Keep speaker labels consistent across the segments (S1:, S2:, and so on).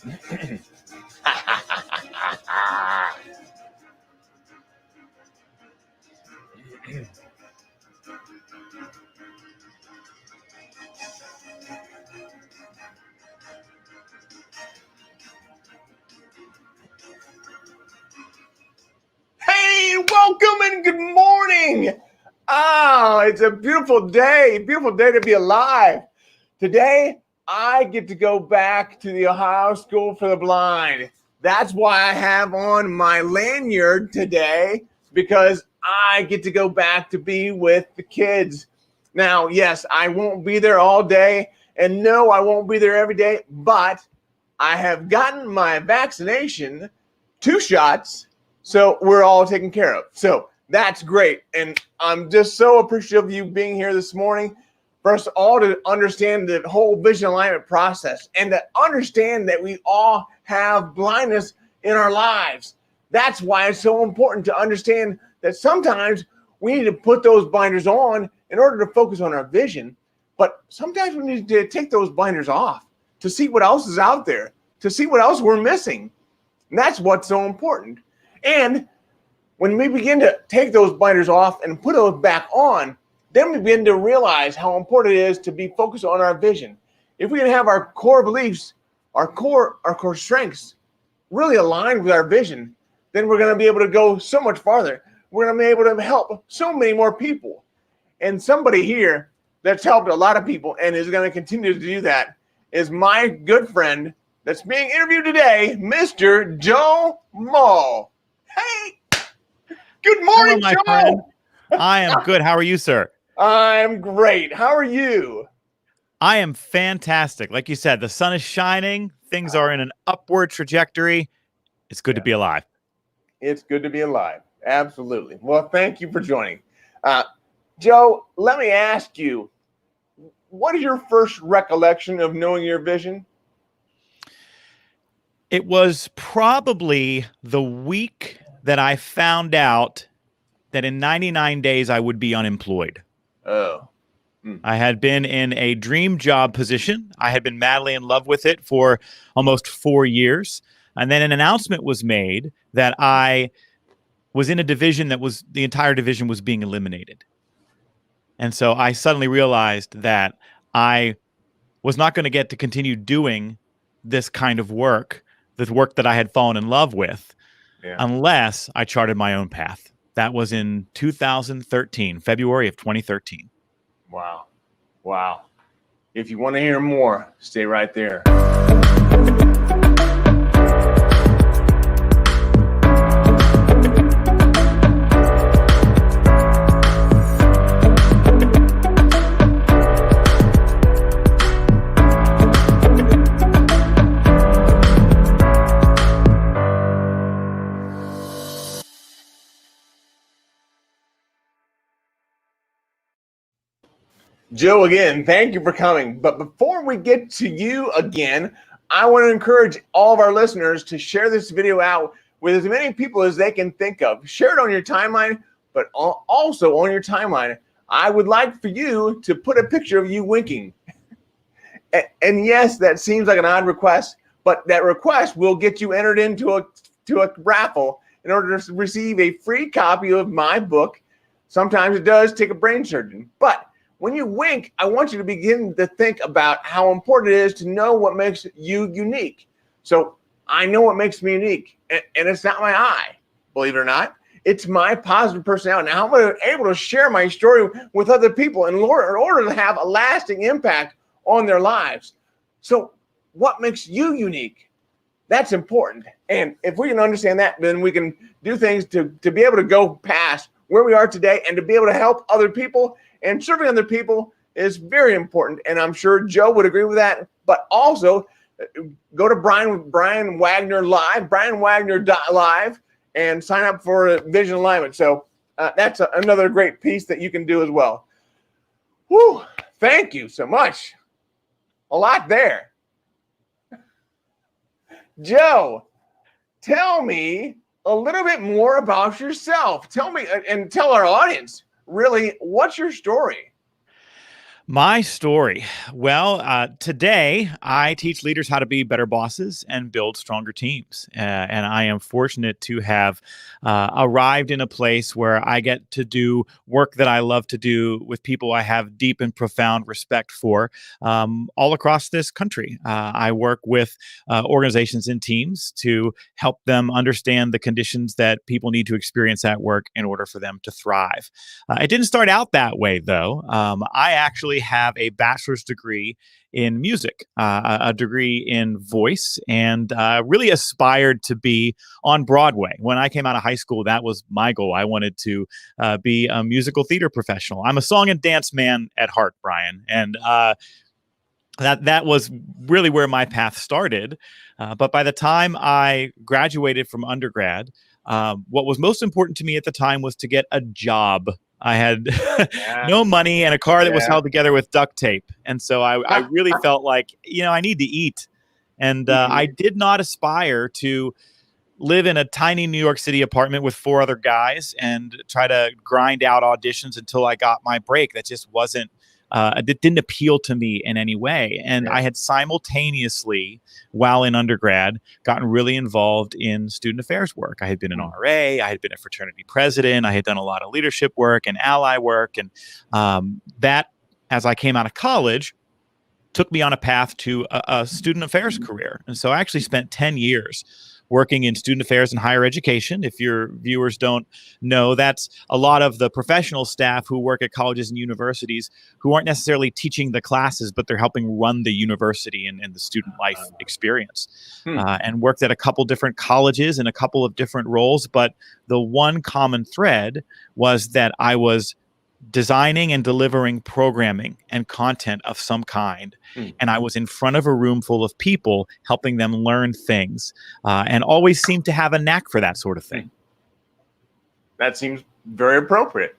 S1: Hey, welcome and good morning. It's a beautiful day to be alive. Today, I get to go back to the Ohio School for the Blind. That's why I have on my lanyard today, because I get to go back to be with the kids. Now, yes, I won't be there all day, and no, I won't be there every day, but I have gotten my vaccination, 2 shots, so we're all taken care of. So that's great. And I'm just so appreciative of you being here this morning. First of all, to understand the whole vision alignment process and to understand that we all have blindness in our lives. That's why it's so important to understand that sometimes we need to put those blinders on in order to focus on our vision. But sometimes we need to take those blinders off to see what else is out there, to see what else we're missing. And that's what's so important. And when we begin to take those blinders off and put those back on, then we begin to realize how important it is to be focused on our vision. If we can have our core beliefs, our core strengths really aligned with our vision, then we're going to be able to go so much farther. We're going to be able to help so many more people. And somebody here that's helped a lot of people and is going to continue to do that is my good friend that's being interviewed today, Mr. Joe Mull. Hey, good morning,
S2: hello, my
S1: Joe.
S2: friend. I am good. How are you, sir?
S1: I'm great. How are you?
S2: I am fantastic. Like you said, the sun is shining. Things are in an upward trajectory. It's good to be alive.
S1: It's good to be alive. Absolutely. Well, thank you for joining. Joe, let me ask you, what is your first recollection of knowing your vision?
S2: It was probably the week that I found out that in 99 days I would be unemployed.
S1: Oh.
S2: I had been in a dream job position. I had been madly in love with it for almost 4 years. And then an announcement was made that I was in a division that was, the entire division was being eliminated. And so I suddenly realized that I was not going to get to continue doing this kind of work, the work that I had fallen in love with, unless I charted my own path. That was in 2013, February of 2013.
S1: Wow. Wow. If you want to hear more, stay right there. Joe, again, thank you for coming. But before we get to you again, I want to encourage all of our listeners to share this video out with as many people as they can think of. Share it on your timeline, but also on your timeline, I would like for you to put a picture of you winking. And yes, that seems like an odd request, but that request will get you entered into a raffle in order to receive a free copy of my book. Sometimes it does take a brain surgeon, but when you wink, I want you to begin to think about how important it is to know what makes you unique. So I know what makes me unique, and it's not my eye, believe it or not. It's my positive personality. Now, I'm able to share my story with other people in order to have a lasting impact on their lives. So what makes you unique? That's important. And if we can understand that, then we can do things to be able to go past where we are today and to be able to help other people. And serving other people is very important, and I'm sure Joe would agree with that. But also, go to Brian Wagner Live, brianwagner.live, and sign up for Vision Alignment. So that's another great piece that you can do as well. Whew, thank you so much. A lot there. Joe, tell me a little bit more about yourself. Tell me and tell our audience, really, what's your story?
S2: My story. Well, today I teach leaders how to be better bosses and build stronger teams. And I am fortunate to have arrived in a place where I get to do work that I love to do with people I have deep and profound respect for all across this country. I work with organizations and teams to help them understand the conditions that people need to experience at work in order for them to thrive. It didn't start out that way, though. I actually have a bachelor's degree in music, a degree in voice, and really aspired to be on Broadway. When I came out of high school, that was my goal. I wanted to be a musical theater professional. I'm a song and dance man at heart, Brian, and that was really where my path started. But by the time I graduated from undergrad, what was most important to me at the time was to get a job. I had
S1: Yeah.
S2: no money and a car that was
S1: Yeah.
S2: held together with duct tape. And so I really felt like, I need to eat. And I did not aspire to live in a tiny New York City apartment with four other guys and try to grind out auditions until I got my break. That just wasn't, it didn't appeal to me in any way. And
S1: Yeah.
S2: I had simultaneously, while in undergrad, gotten really involved in student affairs work. I had been an RA, I had been a fraternity president, I had done a lot of leadership work and ally work. And that, as I came out of college, took me on a path to a student affairs career. And so I actually spent 10 years working in student affairs and higher education. If your viewers don't know, that's a lot of the professional staff who work at colleges and universities who aren't necessarily teaching the classes, but they're helping run the university and the student life experience. And worked at a couple different colleges in a couple of different roles. But the one common thread was that I was designing and delivering programming and content of some kind. And I was in front of a room full of people helping them learn things and always seemed to have a knack for that sort of thing.
S1: That seems very appropriate.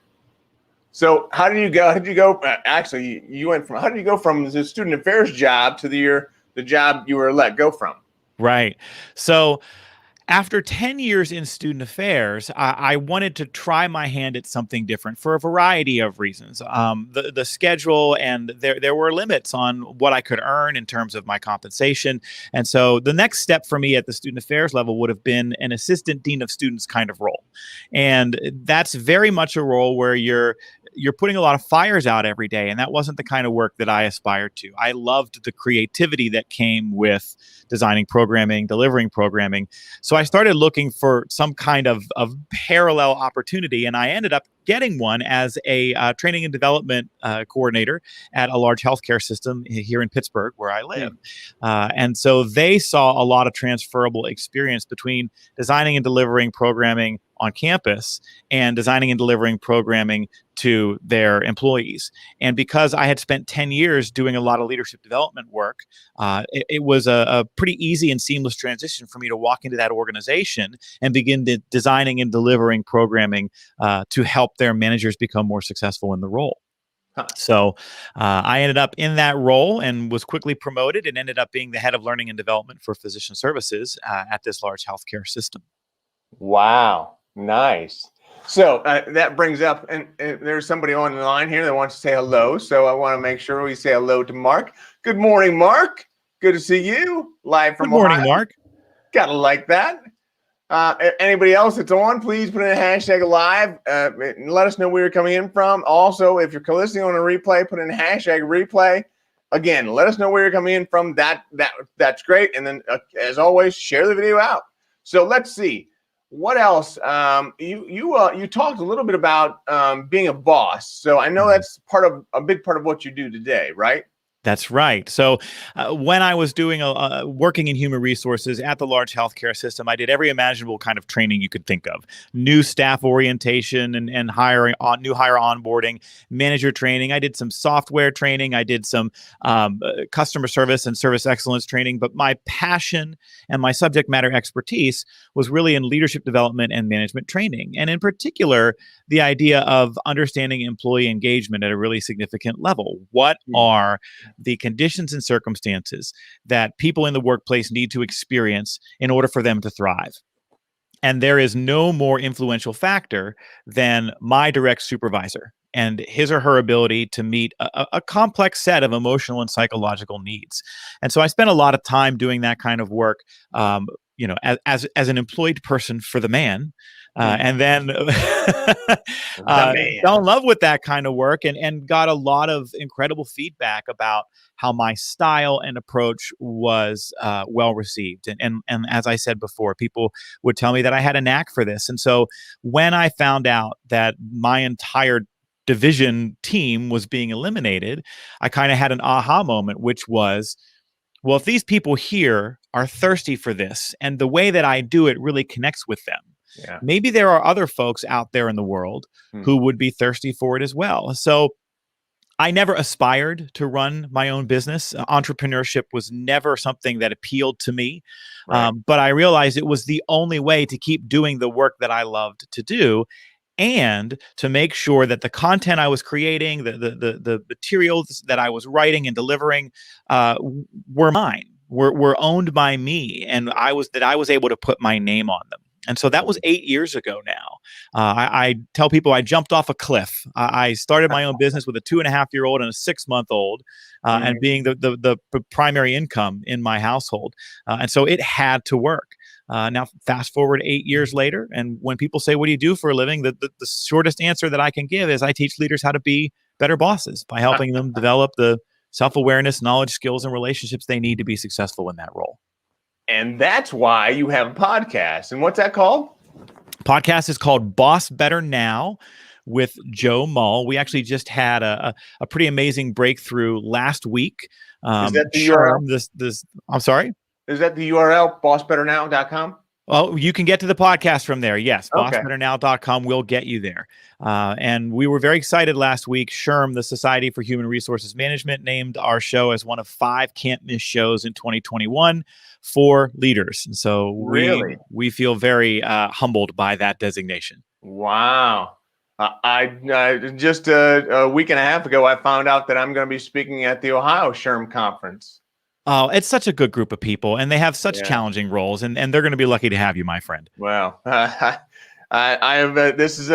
S1: So how did you go? How did you go? Actually, you went from, how did you go from the student affairs job to the job you were let go from?
S2: Right. So after 10 years in student affairs, I wanted to try my hand at something different for a variety of reasons. The schedule, and there were limits on what I could earn in terms of my compensation. And so the next step for me at the student affairs level would have been an assistant dean of students kind of role. And that's very much a role where you're putting a lot of fires out every day. And that wasn't the kind of work that I aspired to. I loved the creativity that came with designing programming, delivering programming. So I started looking for some kind of parallel opportunity, and I ended up getting one as a training and development coordinator at a large healthcare system here in Pittsburgh, where I live. And so they saw a lot of transferable experience between designing and delivering programming on campus and designing and delivering programming to their employees. And because I had spent 10 years doing a lot of leadership development work, it was a pretty easy and seamless transition for me to walk into that organization and begin designing and delivering programming to help their managers become more successful in the role. So I ended up in that role and was quickly promoted and ended up being the head of learning and development for physician services at this large healthcare system.
S1: Wow. Nice. So that brings up, and there's somebody on the line here that wants to say hello. So I want to make sure we say hello to Mark. Good morning, Mark. Good to see you live from
S2: Good morning,
S1: Ohio.
S2: Mark.
S1: Gotta like that. Anybody else that's on, please put in a hashtag live and let us know where you're coming in from. Also, if you're listening on a replay, put in a hashtag replay. Again, let us know where you're coming in from. That's great. And then, as always, share the video out. So let's see. What else? You talked a little bit about being a boss. So I know that's a big part of what you do today, right?
S2: That's right. So when I was doing working in human resources at the large healthcare system, I did every imaginable kind of training you could think of: new staff orientation and hiring, new hire onboarding, manager training. I did some software training. I did some customer service and service excellence training. But my passion and my subject matter expertise was really in leadership development and management training. And in particular, the idea of understanding employee engagement at a really significant level. What are the conditions and circumstances that people in the workplace need to experience in order for them to thrive? And there is no more influential factor than my direct supervisor. and his or her ability to meet a complex set of emotional and psychological needs. And so I spent a lot of time doing that kind of work, as an employed person for the man. And then fell in love with that kind of work, and got a lot of incredible feedback about how my style and approach was well received. And as I said before, people would tell me that I had a knack for this. And so when I found out that my entire division team was being eliminated, I kind of had an aha moment, which was, well, if these people here are thirsty for this and the way that I do it really connects with them, maybe there are other folks out there in the world who would be thirsty for it as well. So I never aspired to run my own business. Entrepreneurship was never something that appealed to me. Right. But I realized it was the only way to keep doing the work that I loved to do, and to make sure that the content I was creating, the materials that I was writing and delivering, were mine, were owned by me, and I was able to put my name on them. And so that was 8 years ago now. I tell people I jumped off a cliff. I started my own business with a 2.5-year-old and a 6-month-old, and being the primary income in my household. And so it had to work. Now, fast forward 8 years later, and when people say, what do you do for a living? The shortest answer that I can give is I teach leaders how to be better bosses by helping them develop the self-awareness, knowledge, skills, and relationships they need to be successful in that role.
S1: And that's why you have a podcast. And what's that called?
S2: Podcast is called Boss Better Now with Joe Mull. We actually just had a pretty amazing breakthrough last week.
S1: Is that the URL?
S2: I'm sorry?
S1: Is that the URL, bossbetternow.com?
S2: Oh, you can get to the podcast from there. Yes, bossbetternow.com will get you there. And we were very excited last week. SHRM, the Society for Human Resources Management, named our show as one of 5 can't-miss shows in 2021 for leaders. And so we feel very humbled by that designation.
S1: Wow. I just a week and a half ago, I found out that I'm going to be speaking at the Ohio SHRM conference.
S2: Oh, it's such a good group of people, and they have such challenging roles, and they're going to be lucky to have you, my friend.
S1: Well, I have this is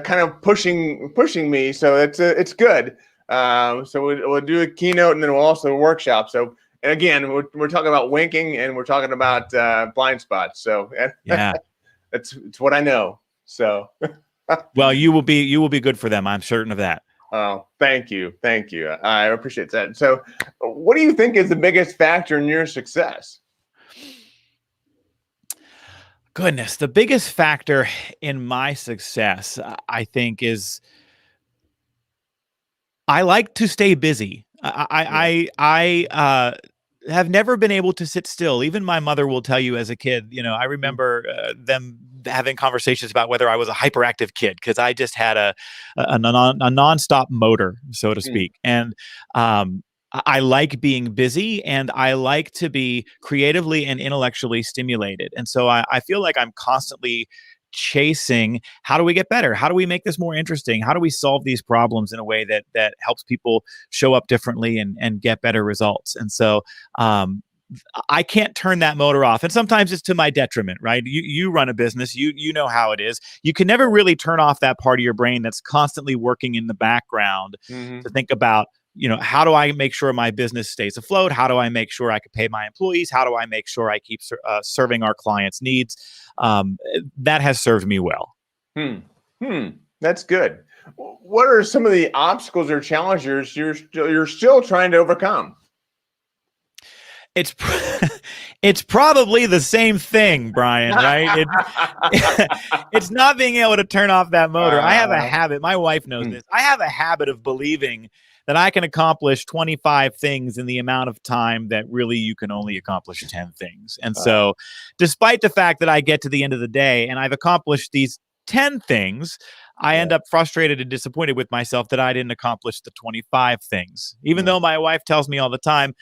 S1: kind of pushing me, so it's good. So we'll do a keynote, and then we'll also workshop. So, and again, we're talking about winking, and we're talking about blind spots. So yeah, it's what I know. So,
S2: well, you will be good for them. I'm certain of that.
S1: Oh, thank you. I appreciate that. So what do you think is the biggest factor in your success?
S2: Goodness, the biggest factor in my success, I think, is I like to stay busy. I have never been able to sit still. Even my mother will tell you as a kid, I remember them having conversations about whether I was a hyperactive kid, because I just had a nonstop motor, so to speak. And I like being busy, and I like to be creatively and intellectually stimulated. And so I feel like I'm constantly chasing, how do we get better? How do we make this more interesting? How do we solve these problems in a way that helps people show up differently and get better results? And so I can't turn that motor off. And sometimes it's to my detriment, right? You run a business, you know how it is. You can never really turn off that part of your brain that's constantly working in the background to think about, how do I make sure my business stays afloat? How do I make sure I can pay my employees? How do I make sure I keep serving our clients' needs? That has served me well.
S1: That's good. What are some of the obstacles or challenges you're still trying to overcome?
S2: It's probably the same thing, Brian, right? It's not being able to turn off that motor. I have a habit. My wife knows this. I have a habit of believing that I can accomplish 25 things in the amount of time that really you can only accomplish 10 things. And so despite the fact that I get to the end of the day and I've accomplished these 10 things, I end up frustrated and disappointed with myself that I didn't accomplish the 25 things. Even though my wife tells me all the time,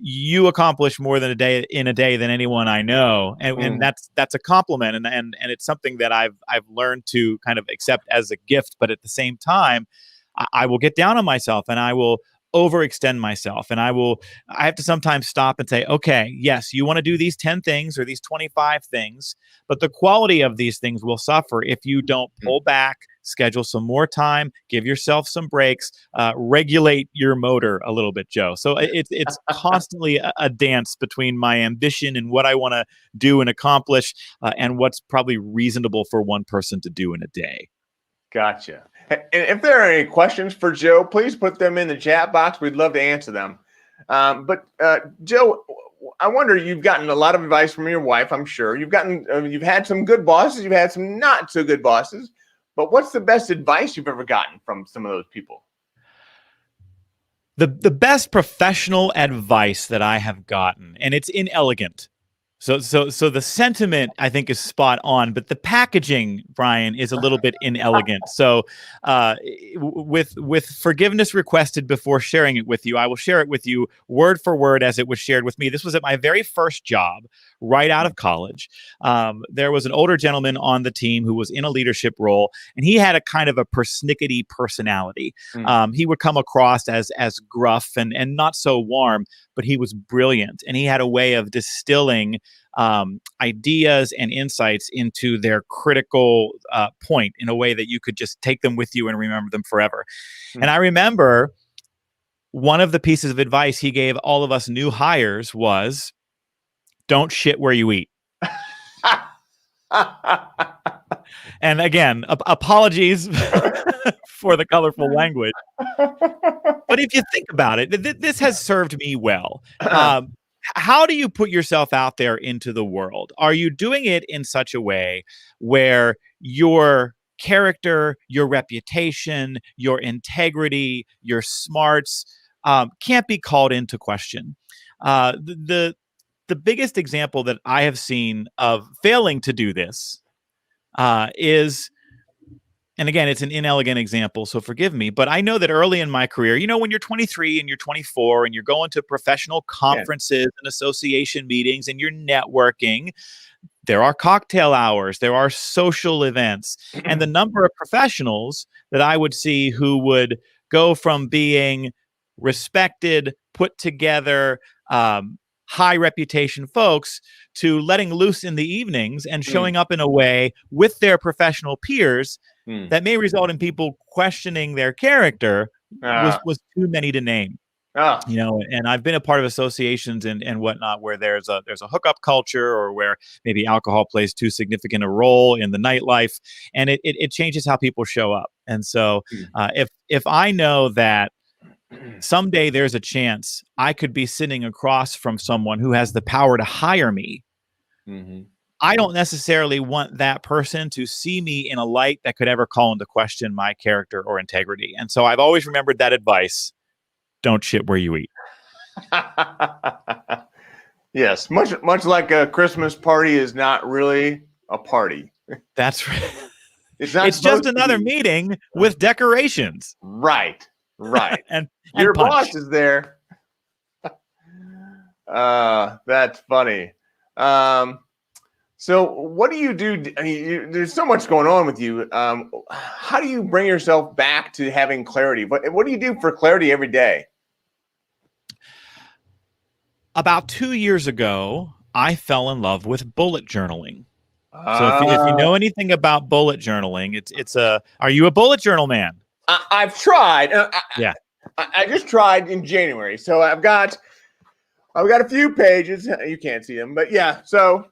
S2: you accomplish more than in a day than anyone I know. And that's a compliment. And it's something that I've learned to kind of accept as a gift. But at the same time, I will get down on myself and I will overextend myself. And I have to sometimes stop and say, okay, yes, you want to do these 10 things or these 25 things, but the quality of these things will suffer if you don't pull back, schedule some more time, give yourself some breaks, regulate your motor a little bit, Joe. So it's constantly a dance between my ambition and what I want to do and accomplish, and what's probably reasonable for one person to do in a day.
S1: Gotcha. And if there are any questions for Joe, please put them in the chat box. We'd love to answer them. But Joe, I wonder, you've gotten a lot of advice from your wife, I'm sure. You've had some good bosses, you've had some not so good bosses. But what's the best advice you've ever gotten from some of those people?
S2: The best professional advice that I have gotten, and it's inelegant. So the sentiment, I think, is spot on, but the packaging, Brian, is a little bit inelegant. So with forgiveness requested before sharing it with you, I will share it with you word for word as it was shared with me. This was at my very first job right out of college. There was an older gentleman on the team who was in a leadership role, and he had a kind of a persnickety personality. He would come across as gruff and not so warm, but he was brilliant, and he had a way of distilling ideas and insights into their critical point in a way that you could just take them with you and remember them forever. And I remember one of the pieces of advice he gave all of us new hires was, don't shit where you eat. And again, apologies for the colorful language. But if you think about it, this has served me well. How do you put yourself out there into the world? Are you doing it in such a way where your character, your reputation, your integrity, your smarts can't be called into question? The biggest example that I have seen of failing to do this is, and again, it's an inelegant example, so forgive me, but I know that early in my career, when you're 23 and you're 24 and you're going to professional conferences and association meetings and you're networking, there are cocktail hours, there are social events, and the number of professionals that I would see who would go from being respected, put together, high reputation folks to letting loose in the evenings and showing up in a way with their professional peers that may result in people questioning their character was too many to name. And I've been a part of associations and whatnot where there's a hookup culture, or where maybe alcohol plays too significant a role in the nightlife, and it changes how people show up. And so if I know that someday there's a chance I could be sitting across from someone who has the power to hire me, I don't necessarily want that person to see me in a light that could ever call into question my character or integrity. And so I've always remembered that advice: don't shit where you eat.
S1: Yes, much like a Christmas party is not really a party.
S2: That's right.
S1: It's
S2: just another meeting with decorations.
S1: Right.
S2: and
S1: your
S2: punch.
S1: boss is there. That's funny. So what do you do? I mean, there's so much going on with you. How do you bring yourself back to having clarity? What do you do for clarity every day?
S2: About 2 years ago, I fell in love with bullet journaling. So if you know anything about bullet journaling, are you a bullet journal man?
S1: I've tried.
S2: Yeah.
S1: I just tried in January. So I've got a few pages. You can't see them, but yeah. So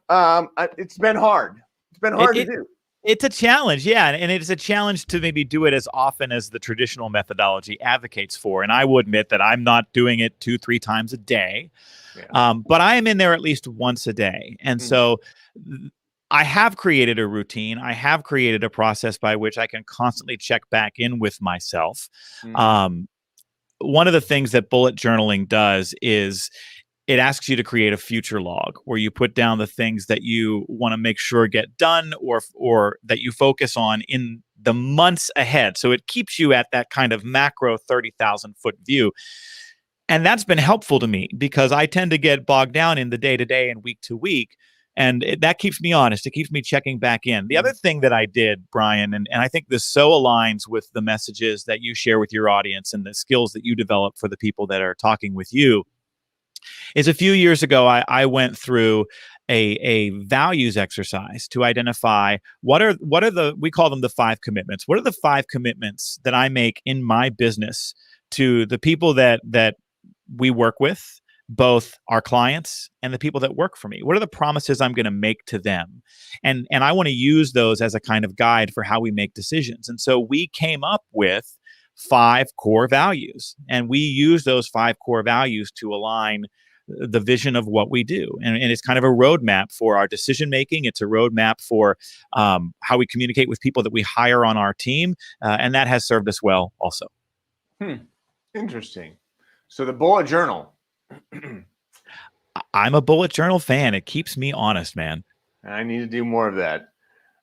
S1: it's been hard. It's been hard to do.
S2: It's a challenge, yeah, and it's a challenge to maybe do it as often as the traditional methodology advocates for. And I will admit that I'm not doing it 2-3 times a day, but I am in there at least once a day. And so I have created a routine. I have created a process by which I can constantly check back in with myself. One of the things that bullet journaling does is it asks you to create a future log where you put down the things that you want to make sure get done or that you focus on in the months ahead. So it keeps you at that kind of macro 30,000 foot view. And that's been helpful to me because I tend to get bogged down in the day to day and week to week. And that keeps me honest. It keeps me checking back in. The other thing that I did, Brian, and I think this so aligns with the messages that you share with your audience and the skills that you develop for the people that are talking with you, is a few years ago, I went through a values exercise to identify what are we call them the 5 commitments. What are the 5 commitments that I make in my business to the people that we work with, both our clients and the people that work for me? What are the promises I'm going to make to them? And I want to use those as a kind of guide for how we make decisions. And so we came up with 5 core values, and we use those 5 core values to align the vision of what we do. And it's kind of a roadmap for our decision making. It's a roadmap for how we communicate with people that we hire on our team. And that has served us well also.
S1: Interesting. So the bullet journal.
S2: I'm a bullet journal fan. It keeps me honest, man.
S1: I need to do more of that.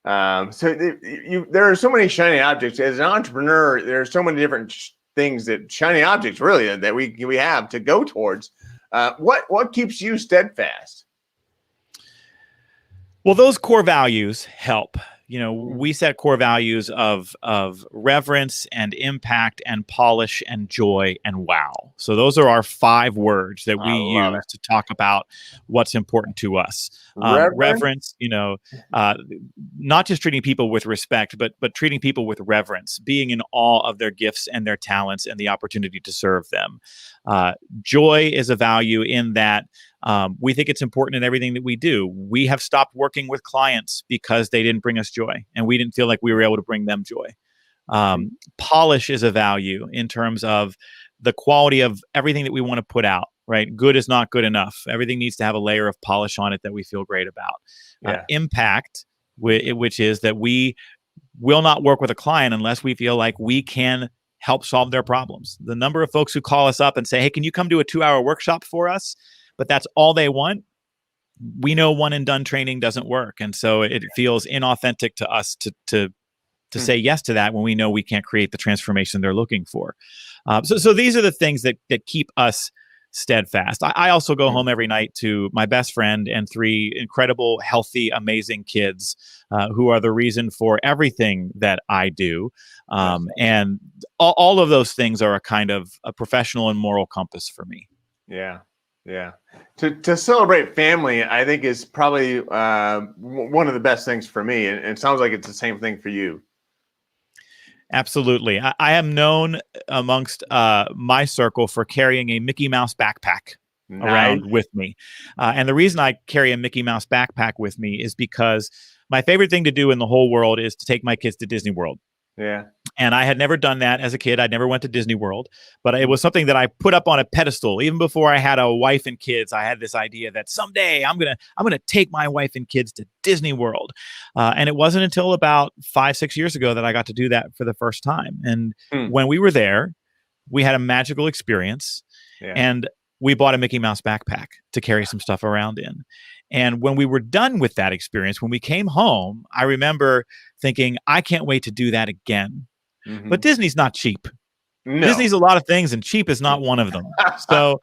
S1: There are so many shiny objects. As an entrepreneur, there are so many different things that shiny objects really that we have to go towards. What keeps you steadfast?
S2: Well, those core values help. We set core values of reverence and impact and polish and joy and wow. So those are our 5 words that we use to talk about what's important to us. Reverence, not just treating people with respect, but treating people with reverence, being in awe of their gifts and their talents and the opportunity to serve them. Joy is a value in that we think it's important in everything that we do. We have stopped working with clients because they didn't bring us joy, and we didn't feel like we were able to bring them joy. Polish is a value in terms of the quality of everything that we want to put out, right? Good is not good enough. Everything needs to have a layer of polish on it that we feel great about. Impact, which is that we will not work with a client unless we feel like we can help solve their problems. The number of folks who call us up and say, hey, can you come do a 2-hour workshop for us? But that's all they want. We know one and done training doesn't work. And so it feels inauthentic to us to say yes to that when we know we can't create the transformation they're looking for. So these are the things that keep us steadfast. I also go home every night to my best friend and 3 incredible, healthy, amazing kids who are the reason for everything that I do. And all of those things are a kind of a professional and moral compass for me.
S1: Yeah. Yeah. To celebrate family, I think is probably one of the best things for me. And it sounds like it's the same thing for you.
S2: Absolutely. I am known amongst my circle for carrying a Mickey Mouse backpack around with me. And the reason I carry a Mickey Mouse backpack with me is because my favorite thing to do in the whole world is to take my kids to Disney World.
S1: Yeah. And
S2: I had never done that as a kid. I'd never went to Disney World, but it was something that I put up on a pedestal. Even before I had a wife and kids, I had this idea that someday I'm gonna take my wife and kids to Disney World. And it wasn't until about 5-6 years ago that I got to do that for the first time. And when we were there, we had a magical experience, and we bought a Mickey Mouse backpack to carry some stuff around in. And when we were done with that experience, when we came home, I remember thinking, I can't wait to do that again. But Disney's not cheap. No. Disney's a lot of things, and cheap is not one of them. So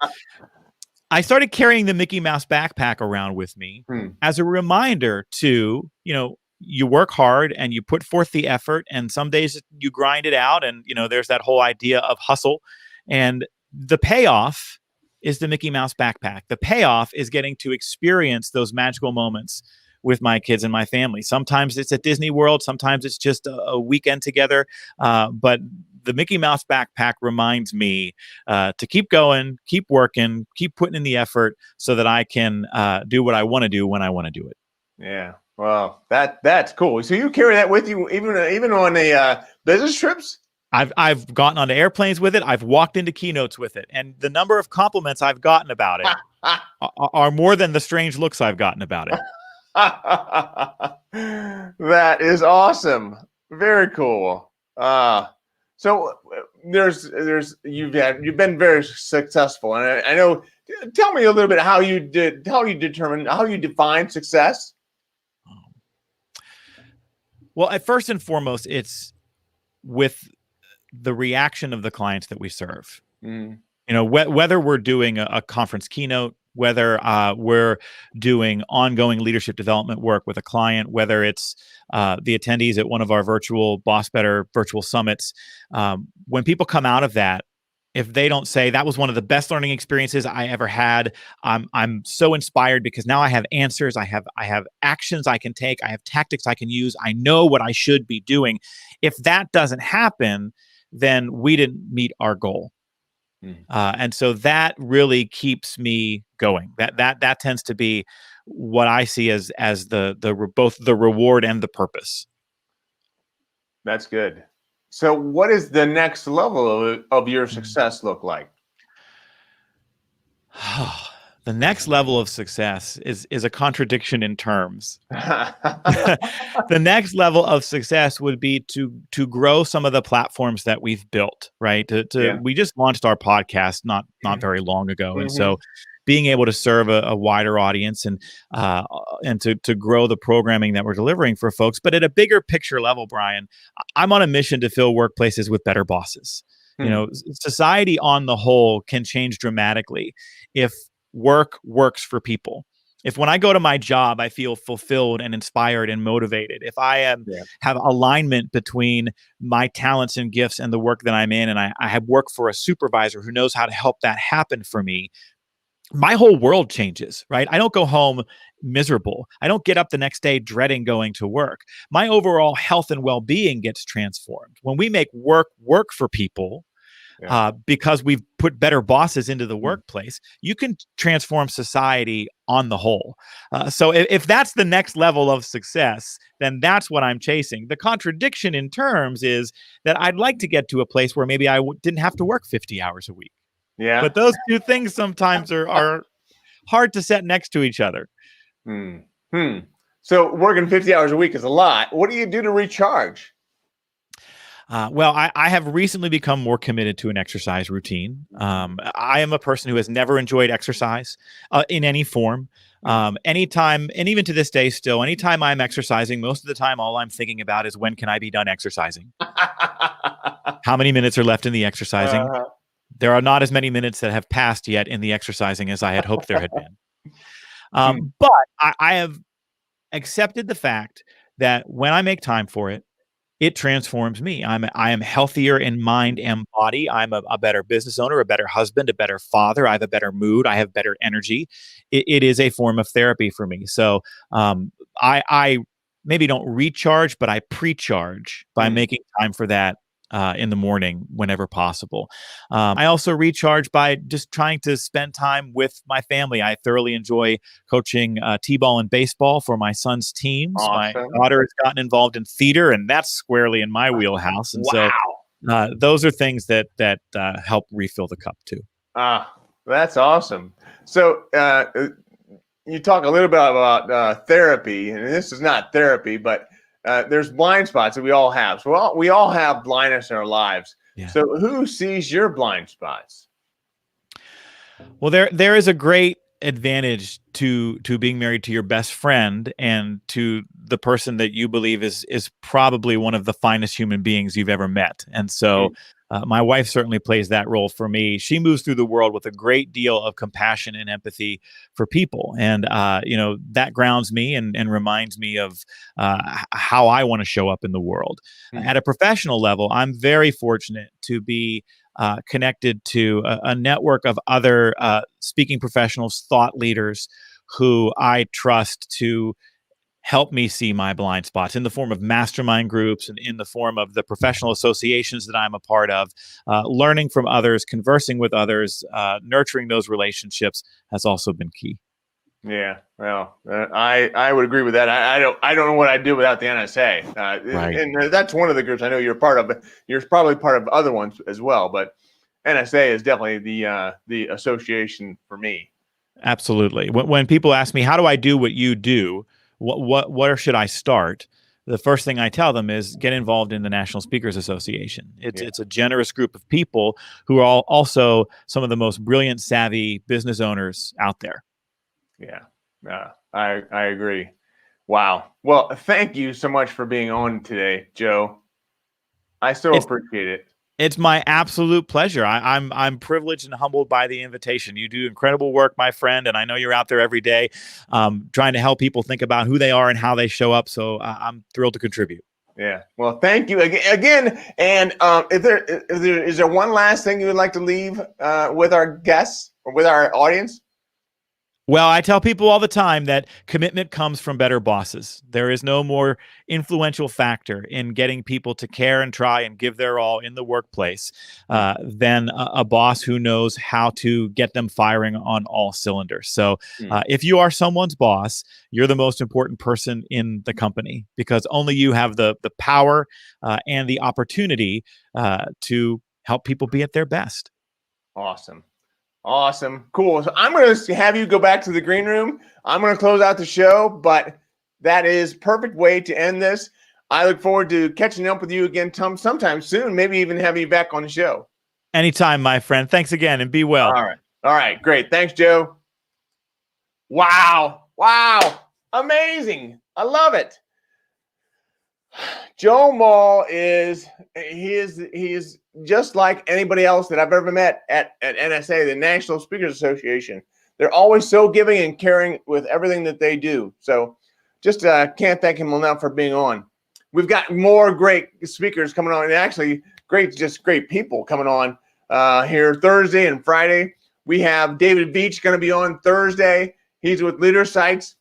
S2: I started carrying the Mickey Mouse backpack around with me as a reminder to, you work hard and you put forth the effort, and some days you grind it out. And, there's that whole idea of hustle. And the payoff is the Mickey Mouse backpack. The payoff is getting to experience those magical moments with my kids and my family. Sometimes it's at Disney World. Sometimes it's just a weekend together. But the Mickey Mouse backpack reminds me to keep going, keep working, keep putting in the effort so that I can do what I want to do when I want to do it.
S1: Yeah. Well, that's cool. So you carry that with you even on the business trips?
S2: I've gotten onto airplanes with it. I've walked into keynotes with it. And the number of compliments I've gotten about it are more than the strange looks I've gotten about it.
S1: That is awesome. Very cool. So you've been very successful, and I know. Tell me a little bit how you define success.
S2: Well, first and foremost, it's with the reaction of the clients that we serve. Whether we're doing a conference keynote, whether we're doing ongoing leadership development work with a client, whether it's the attendees at one of our virtual Boss Better virtual summits, when people come out of that if they don't say that was one of the best learning experiences I ever had, I'm so inspired because now I have answers, I have actions I can take, I have tactics I can use, I know what I should be doing. If that doesn't happen, then we didn't meet our goal. And so that really keeps me going. That tends to be what I see as both the reward and the purpose.
S1: That's good. So what is the next level of your success look like?
S2: The next level of success is a contradiction in terms. The next level of success would be to grow some of the platforms that we've built, right? We just launched our podcast not very long ago, and so being able to serve a wider audience and to grow the programming that we're delivering for folks. But at a bigger picture level, Brian, I'm on a mission to fill workplaces with better bosses. You know, society on the whole can change dramatically if work works for people. If when I go to my job, I feel fulfilled and inspired and motivated, if I have alignment between my talents and gifts and the work that I'm in, and I have work for a supervisor who knows how to help that happen for me, my whole world changes, right? I don't go home miserable. I don't get up the next day dreading going to work. My overall health and well-being gets transformed. When we make work for people, because we've put better bosses into the workplace, you can transform society on the whole. So if that's the next level of success, then that's what I'm chasing. The contradiction in terms is that I'd like to get to a place where maybe I didn't have to work 50 hours a week.
S1: Yeah.
S2: But those two things sometimes are hard to set next to each other.
S1: So working 50 hours a week is a lot. What do you do to recharge?
S2: Well, I have recently become more committed to an exercise routine. I am a person who has never enjoyed exercise in any form. Anytime, and even to this day still, anytime I'm exercising, most of the time, all I'm thinking about is when can I be done exercising? How many minutes are left in the exercising? There are not as many minutes that have passed yet in the exercising as I had hoped there had been. But I have accepted the fact that when I make time for it, it transforms me. I am healthier in mind and body. I'm a better business owner, a better husband, a better father. I have a better mood. I have better energy. It is a form of therapy for me. So I maybe don't recharge, but I pre-charge by making time for that in the morning whenever possible. I also recharge by just trying to spend time with my family. I thoroughly enjoy coaching t-ball and baseball for my son's teams.
S1: Awesome.
S2: My daughter has gotten involved in theater, and that's squarely in my wheelhouse. And so those are things that help refill the cup too.
S1: That's awesome. So you talk a little bit about therapy, and this is not therapy, but there's blind spots that we all have. So we all have blindness in our lives. Yeah. So who sees your blind spots?
S2: Well, there is a great advantage to being married to your best friend and to the person that you believe is probably one of the finest human beings you've ever met. And so my wife certainly plays that role for me. She moves through the world with a great deal of compassion and empathy for people. And, that grounds me and reminds me of how I want to show up in the world. At a professional level, I'm very fortunate to be connected to a network of other speaking professionals, thought leaders who I trust to help me see my blind spots in the form of mastermind groups and in the form of the professional associations that I'm a part of. Learning from others, conversing with others, nurturing those relationships has also been key.
S1: Yeah, well, I would agree with that. I don't know what I'd do without the NSA. Right. And that's one of the groups I know you're part of. But you're probably part of other ones as well. But NSA is definitely the association for me.
S2: Absolutely. When people ask me, how do I do what you do? Where should I start? The first thing I tell them is get involved in the National Speakers Association. It's a generous group of people who are also some of the most brilliant, savvy business owners out there.
S1: Yeah, I agree. Wow. Well, thank you so much for being on today, Joe. I so appreciate it.
S2: It's my absolute pleasure. I'm privileged and humbled by the invitation. You do incredible work, my friend, and I know you're out there every day trying to help people think about who they are and how they show up. So I'm thrilled to contribute.
S1: Yeah. Well, thank you again. And is there one last thing you would like to leave with our guests or with our audience?
S2: Well, I tell people all the time that commitment comes from better bosses. There is no more influential factor in getting people to care and try and give their all in the workplace than a boss who knows how to get them firing on all cylinders. So if you are someone's boss, you're the most important person in the company because only you have the power and the opportunity to help people be at their best.
S1: Awesome. Awesome. Cool. So I'm going to have you go back to the green room. I'm going to close out the show, but that is perfect way to end this. I look forward to catching up with you again sometime soon, maybe even having you back on the show.
S2: Anytime, my friend. Thanks again and be well.
S1: All right. All right. Great. Thanks, Joe. Wow. Wow. Amazing. I love it. Joe Mull is just like anybody else that I've ever met at NSA, the National Speakers Association. They're always so giving and caring with everything that they do. So just can't thank him enough for being on. We've got more great speakers coming on, and actually great people coming on here Thursday and Friday. We have David Beach going to be on Thursday. He's with Leader Sites.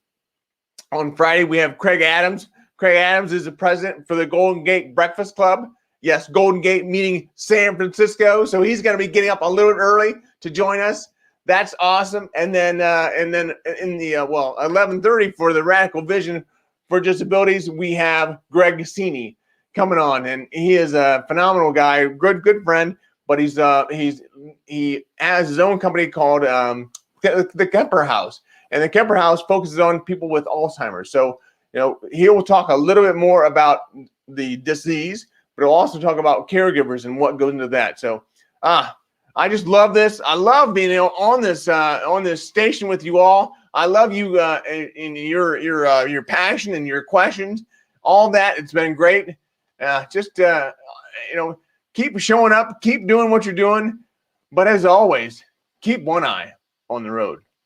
S1: On Friday, we have Craig Adams. Craig Adams is the president for the Golden Gate Breakfast Club. Yes, Golden Gate meaning San Francisco. So he's going to be getting up a little early to join us. That's awesome. And then in the 11:30 for the Radical Vision for Disabilities, we have Greg Cassini coming on, and he is a phenomenal guy, good friend. But he has his own company called the Kemper House, and the Kemper House focuses on people with Alzheimer's. So he will talk a little bit more about the disease, but he'll also talk about caregivers and what goes into that. So, I just love this. I love being on this station with you all. I love you in your passion and your questions, all that. It's been great. Keep showing up, keep doing what you're doing, but as always, keep one eye on the road.